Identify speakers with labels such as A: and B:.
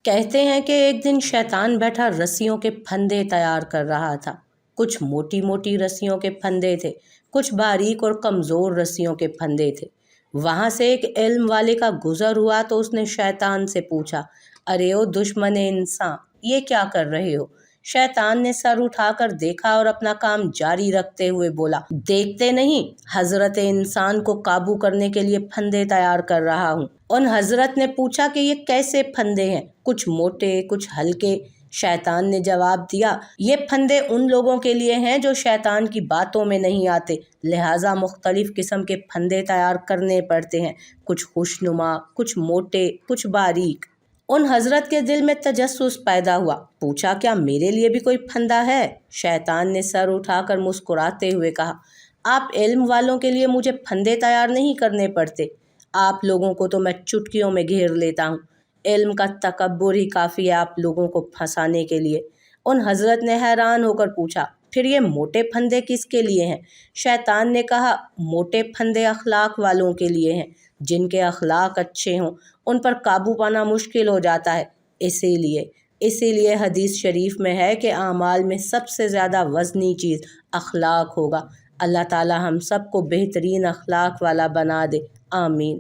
A: کہتے ہیں کہ ایک دن شیطان بیٹھا رسیوں کے پھندے تیار کر رہا تھا۔ کچھ موٹی موٹی رسیوں کے پھندے تھے، کچھ باریک اور کمزور رسیوں کے پھندے تھے۔ وہاں سے ایک علم والے کا گزر ہوا تو اس نے شیطان سے پوچھا، ارے او دشمن انسان، یہ کیا کر رہے ہو؟ شیطان نے سر اٹھا کر دیکھا اور اپنا کام جاری رکھتے ہوئے بولا، دیکھتے نہیں حضرت انسان کو قابو کرنے کے لیے پھندے تیار کر رہا ہوں۔ ان حضرت نے پوچھا کہ یہ کیسے پھندے ہیں؟ کچھ موٹے کچھ ہلکے۔ شیطان نے جواب دیا، یہ پھندے ان لوگوں کے لیے ہیں جو شیطان کی باتوں میں نہیں آتے، لہٰذا مختلف قسم کے پھندے تیار کرنے پڑتے ہیں، کچھ خوشنما، کچھ موٹے، کچھ باریک۔ ان حضرت کے دل میں تجسس پیدا ہوا، پوچھا کیا میرے لیے بھی کوئی پھندا ہے؟ شیطان نے سر اٹھا کر مسکراتے ہوئے کہا، آپ علم والوں کے لیے مجھے پھندے تیار نہیں کرنے پڑتے، آپ لوگوں کو تو میں چٹکیوں میں گھیر لیتا ہوں، علم کا تکبر ہی کافی ہے آپ لوگوں کو پھنسانے کے لیے۔ ان حضرت نے حیران ہو کر پوچھا، پھر یہ موٹے پھندے کس کے لیے ہیں؟ شیطان نے کہا، موٹے پھندے اخلاق والوں کے لیے ہیں، جن کے اخلاق اچھے ہوں ان پر قابو پانا مشکل ہو جاتا ہے۔ اسی لیے حدیث شریف میں ہے کہ اعمال میں سب سے زیادہ وزنی چیز اخلاق ہوگا۔ اللہ تعالی ہم سب کو بہترین اخلاق والا بنا دے، آمین۔